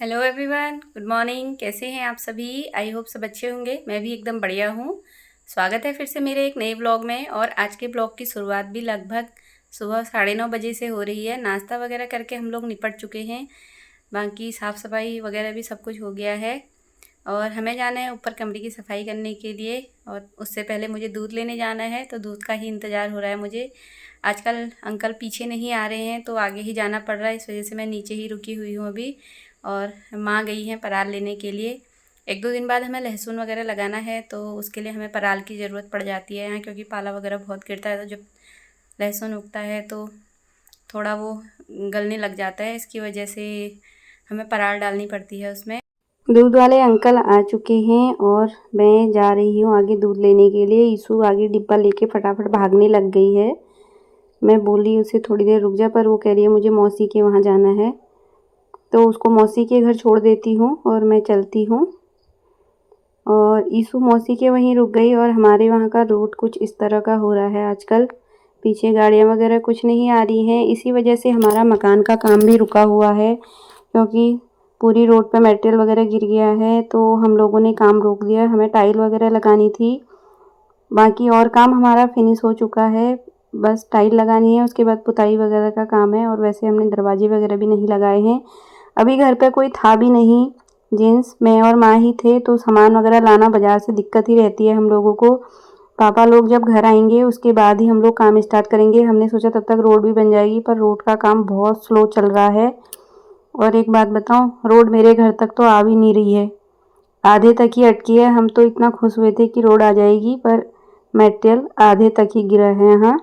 Hello everyone, good morning. कैसे हैं आप सभी? आई होप सब अच्छे होंगे। मैं भी एकदम बढ़िया हूँ। स्वागत है फिर से मेरे एक नए ब्लॉग में। और आज के ब्लॉग की शुरुआत भी लगभग सुबह 9:30 बजे से हो रही है। नाश्ता वगैरह करके हम लोग निपट चुके हैं। बाकी साफ़ सफाई वगैरह भी सब कुछ हो गया है। और हमें जाना है ऊपर कमरे की सफाई करने के लिए। और उससे पहले मुझे दूध लेने जाना है, तो दूध का ही इंतज़ार हो रहा है मुझे। आजकल अंकल पीछे नहीं आ रहे हैं, तो आगे ही जाना पड़ रहा है। इस वजह से मैं नीचे ही रुकी हुई हूँ अभी। और माँ गई हैं पराल लेने के लिए। 1-2 दिन बाद हमें लहसुन वगैरह लगाना है, तो उसके लिए हमें पराल की ज़रूरत पड़ जाती है यहाँ, क्योंकि पाला वगैरह बहुत गिरता है। तो जब लहसुन उगता है तो थोड़ा वो गलने लग जाता है, इसकी वजह से हमें पराल डालनी पड़ती है उसमें। दूध वाले अंकल आ चुके हैं और मैं जा रही हूँ आगे दूध लेने के लिए। ईशू आगे डिब्बा लेके फटाफट भागने लग गई है। मैं बोली उसे थोड़ी देर रुक जा, पर वो कह रही है मुझे मौसी के वहाँ जाना है, तो उसको मौसी के घर छोड़ देती हूँ और मैं चलती हूँ। और ईशू मौसी के वहीं रुक गई। और हमारे वहाँ का रोड कुछ इस तरह का हो रहा है आजकल। पीछे गाड़ियाँ वगैरह कुछ नहीं आ रही हैं, इसी वजह से हमारा मकान का काम भी रुका हुआ है, क्योंकि पूरी रोड पे मटेरियल वगैरह गिर गया है। तो हम लोगों ने काम रोक दिया। हमें टाइल वगैरह लगानी थी, बाकी और काम हमारा फिनिश हो चुका है। बस टाइल लगानी है, उसके बाद पुताई वगैरह का काम है। और वैसे हमने दरवाजे वगैरह भी नहीं लगाए हैं। अभी घर पे कोई था भी नहीं, जेंट्स मैं और माँ ही थे, तो सामान वगैरह लाना बाज़ार से दिक्कत ही रहती है हम लोगों को। पापा लोग जब घर आएंगे उसके बाद ही हम लोग काम स्टार्ट करेंगे। हमने सोचा तब तक रोड भी बन जाएगी, पर रोड का काम बहुत स्लो चल रहा है। और एक बात बताऊं, रोड मेरे घर तक तो आ भी नहीं रही है, आधे तक ही अटकी है। हम तो इतना खुश हुए थे कि रोड आ जाएगी, पर मटेरियल आधे तक ही गिरा है यहाँ।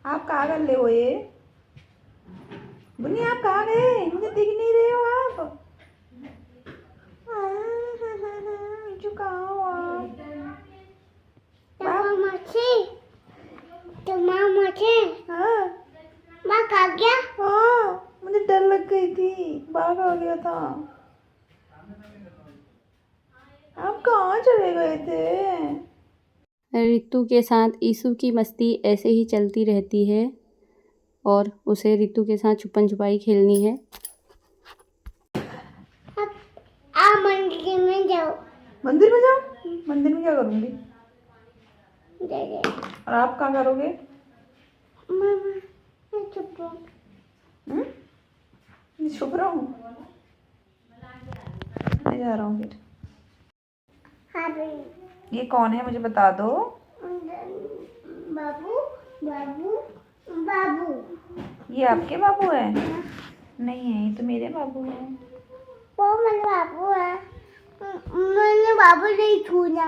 आप कहाँ कर ले हो ये बुनी? आप कहाँ गए? मुझे दिख नहीं रहे हो आप। जो कहाँ हो आप? हाँ माँ खा गया? हाँ, मुझे डर लग गई थी, बाघ आ गया था। आप कहाँ चले गए थे? रितु के साथ ईशु की मस्ती ऐसे ही चलती रहती है, और उसे रितु के साथ छुपन छुपाई खेलनी है। आप मंदिर में जाओ। मंदिर में जाओ? मंदिर में क्या करूँगी? दे और आप कहाँ करोगे? मामा मैं चुप हूँ। छुप रहा हूँ, मैं जा रहा हूँ फिर। हाँ भाई, ये कौन है मुझे बता दो। बाबू बाबू बाबू। ये आपके बाबू है? नहीं है, ये तो मेरे बाबू हैं। वो मेरे बाबू है। मैंने बाबू नहीं छूना।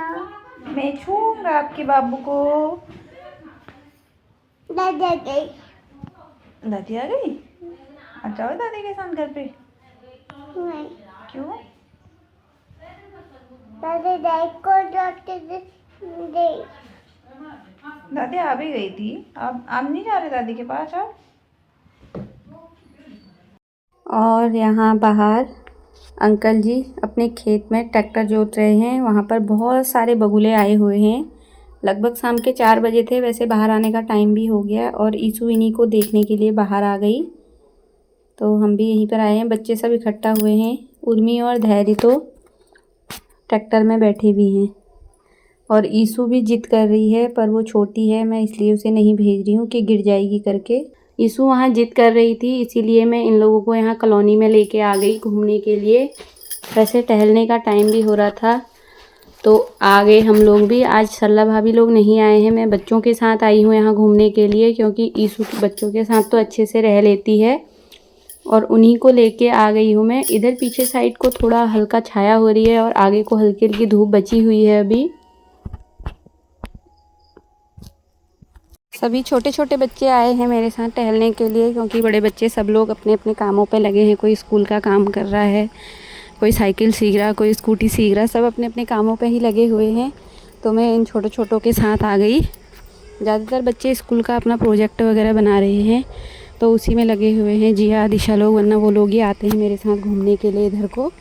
मैं छूऊंगा आपके बाबू को। दादा गई। दादी आ गई? अच्छा हो दादी के साथ घर पे? नहीं, क्यों? दादा दाई को डॉक्टर दे। दादी आ भी गई थी। आप नहीं जा रहे दादी के पास आप? और यहाँ बाहर अंकल जी अपने खेत में ट्रैक्टर जोत रहे हैं। वहाँ पर बहुत सारे बगुले आए हुए हैं। लगभग शाम के 4 बजे थे, वैसे बाहर आने का टाइम भी हो गया। और ईशु इन्हीं को देखने के लिए बाहर आ गई, तो हम भी यहीं पर आए हैं। बच्चे सब इकट्ठा हुए हैं। उर्मी और धैर्य तो ट्रैक्टर में बैठे भी हैं। और ईशु भी जिद कर रही है, पर वो छोटी है, मैं इसलिए उसे नहीं भेज रही हूँ कि गिर जाएगी करके। ईशु वहाँ जिद कर रही थी, इसीलिए मैं इन लोगों को यहाँ कॉलोनी में लेके आ गई घूमने के लिए। वैसे टहलने का टाइम भी हो रहा था, तो आ गए हम लोग भी। आज सरला भाभी लोग नहीं आए हैं, मैं बच्चों के साथ आई हूँ यहाँ घूमने के लिए, क्योंकि ईशु बच्चों के साथ तो अच्छे से रह लेती है। और उन्हीं को लेके आ गई हूँ मैं। इधर पीछे साइड को थोड़ा हल्का छाया हो रही है, और आगे को हल्की हल्की धूप बची हुई है अभी। सभी छोटे छोटे बच्चे आए हैं मेरे साथ टहलने के लिए, क्योंकि बड़े बच्चे सब लोग अपने अपने कामों पे लगे हैं। कोई स्कूल का काम कर रहा है, कोई साइकिल सीख रहा, कोई स्कूटी सीख रहा, सब अपने अपने कामों पे ही लगे हुए हैं। तो मैं इन छोटे छोटों के साथ आ गई। ज़्यादातर बच्चे स्कूल का अपना प्रोजेक्ट वगैरह बना रहे हैं, तो उसी में लगे हुए हैं जिया दिशा लोग, वरना वो लोग ही आते हैं मेरे साथ घूमने के लिए इधर को।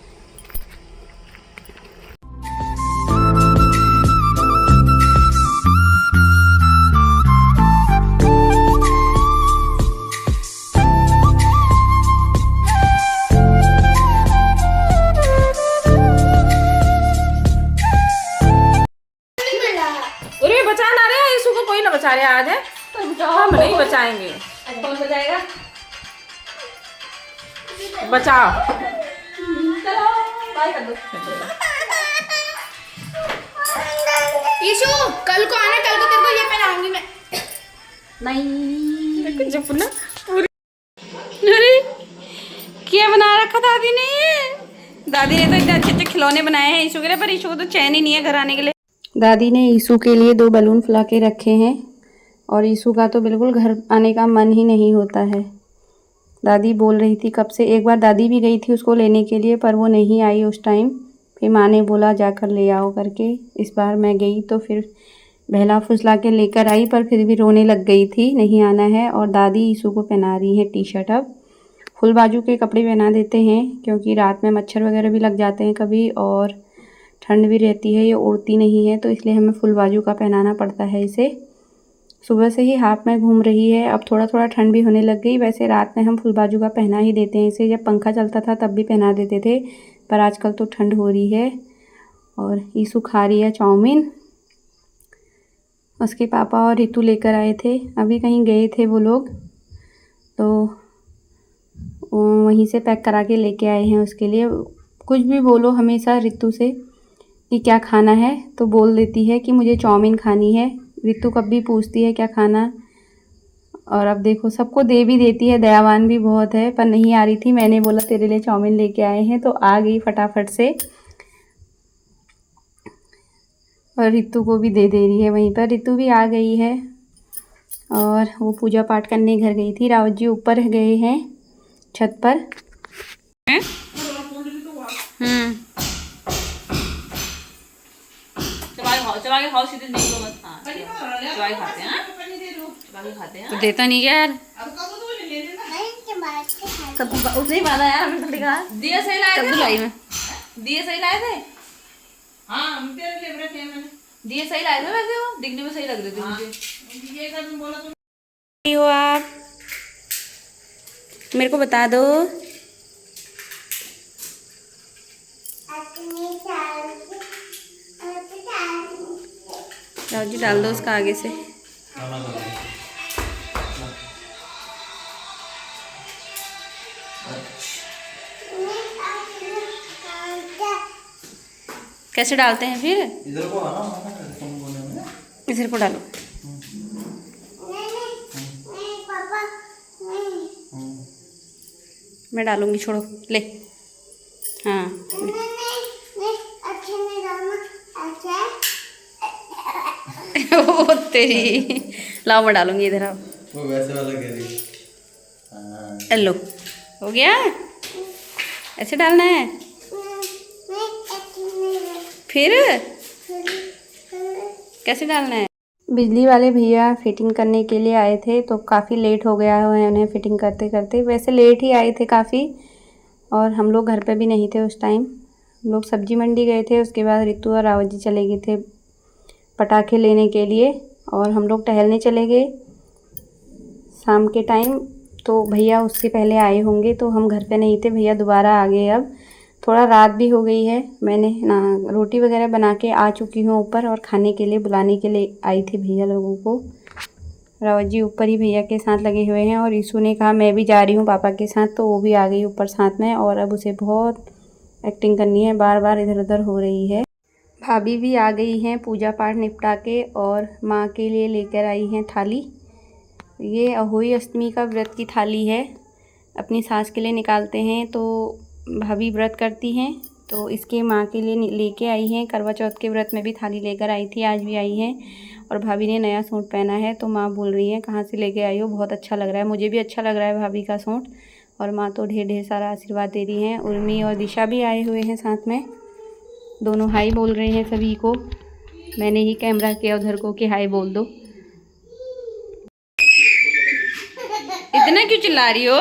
बचाओ। चलो बाय कर दो। ईशु कल को आना, कल को तेरे को ये पहनाऊंगी मैं। नहीं जपना पूरी। अरे क्या बना रखा दादी ने ये। दादी ने तो इतने अच्छे अच्छे खिलौने बनाए हैं ईशु के लिए, पर ईशु को तो चैन ही नहीं है घर आने के लिए। दादी ने ईशु के लिए 2 बलून फुला के रखे हैं और ईशु का तो बिल्कुल घर आने का मन ही नहीं होता है। दादी बोल रही थी कब से, एक बार दादी भी गई थी उसको लेने के लिए, पर वो नहीं आई उस टाइम। फिर माँ ने बोला जाकर ले आओ करके। इस बार मैं गई तो फिर बहला फुसला के लेकर आई, पर फिर भी रोने लग गई थी, नहीं आना है। और दादी ईशु को पहना रही है टी शर्ट। अब फुल बाजू के कपड़े पहना देते हैं क्योंकि रात में मच्छर वगैरह भी लग जाते हैं कभी, और ठंड भी रहती है, ये उड़ती नहीं है, तो इसलिए हमें फुल बाजू का पहनाना पड़ता है इसे। सुबह से ही हाफ में घूम रही है, अब थोड़ा थोड़ा ठंड भी होने लग गई। वैसे रात में हम फुल बाजू का पहना ही देते हैं इसे, जब पंखा चलता था तब भी पहना देते थे, पर आजकल तो ठंड हो रही है। और ईशु खा रही है चाउमीन। उसके पापा और रितु लेकर आए थे, अभी कहीं गए थे वो लोग, तो वहीं से पैक करा के लेके आए हैं उसके लिए। कुछ भी बोलो हमेशा रितु से कि क्या खाना है तो बोल देती है कि मुझे चाउमीन खानी है। रितु कब भी पूछती है क्या खाना, और अब देखो सबको दे भी देती है, दयावान भी बहुत है। पर नहीं आ रही थी, मैंने बोला तेरे लिए चाउमीन लेके आए हैं, तो आ गई फटाफट से और रितु को भी दे रही है वहीं पर। रितु भी आ गई है और वो पूजा पाठ करने घर गई थी। रावत जी ऊपर गए हैं छत पर। चबा के खाओ, सीधे नहीं लो मत। हाँ चबा के खाते हैं, चबा के खाते हैं। तो देता नहीं क्या यार, कब उसने ही माना यार, हमने थोड़ी कहा। दिया सही लाए थे, लाई में दिए सही लाए थे। हाँ हम तेरे लिए रखे हैं मैंने, दिए सही लाए थे, वैसे वो दिखने में सही लग रहे थे मुझे। ये कर बोला तुम हो आप, मेरे को बता दो। राव जी डाल दो उसका आगे से। कैसे डालते हैं फिर? इधर को आना, इधर को डालो। मैं डालूंगी, छोड़ो ले। हाँ ओ तेरी, लाओ मैं डालूंगी, इधर आओ। वो वैसे वाला कह रही है। लो हो गया, ऐसे डालना है फिर कैसे डालना है? बिजली वाले भैया फिटिंग करने के लिए आए थे, तो काफ़ी लेट हो गया है उन्हें फिटिंग करते करते। वैसे लेट ही आए थे काफ़ी, और हम लोग घर पे भी नहीं थे उस टाइम। हम लोग सब्जी मंडी गए थे, उसके बाद रितु और रावत जी चले गए थे पटाखे लेने के लिए, और हम लोग टहलने चले गए शाम के टाइम। तो भैया उससे पहले आए होंगे, तो हम घर पे नहीं थे, भैया दोबारा आ गए। अब थोड़ा रात भी हो गई है, मैंने ना रोटी वगैरह बना के आ चुकी हूँ ऊपर, और खाने के लिए बुलाने के लिए आई थी भैया लोगों को। रावत जी ऊपर ही भैया के साथ लगे हुए हैं, और ईशु ने कहा मैं भी जा रही हूँ पापा के साथ, तो वो भी आ गई ऊपर साथ में। और अब उसे बहुत एक्टिंग करनी है, बार बार इधर उधर हो रही है। भाभी भी आ गई हैं पूजा पाठ निपटा के, और माँ के लिए लेकर आई हैं थाली। ये अहोई अष्टमी का व्रत की थाली है, अपनी सास के लिए निकालते हैं, तो भाभी व्रत करती हैं, तो इसके माँ के लिए लेके आई हैं। करवा चौथ के व्रत में भी थाली लेकर आई थी, आज भी आई हैं। और भाभी ने नया सूट पहना है, तो माँ बोल रही है कहाँ से लेके आई हो, बहुत अच्छा लग रहा है। मुझे भी अच्छा लग रहा है भाभी का सूट, और माँ तो ढेर ढेर सारा आशीर्वाद दे रही हैं। उर्मी और दिशा भी आए हुए हैं साथ में, दोनों हाई बोल रहे हैं सभी को। मैंने ही कैमरा किया उधर को कि हाई बोल दो। इतना क्यों चिल्ला रही हो?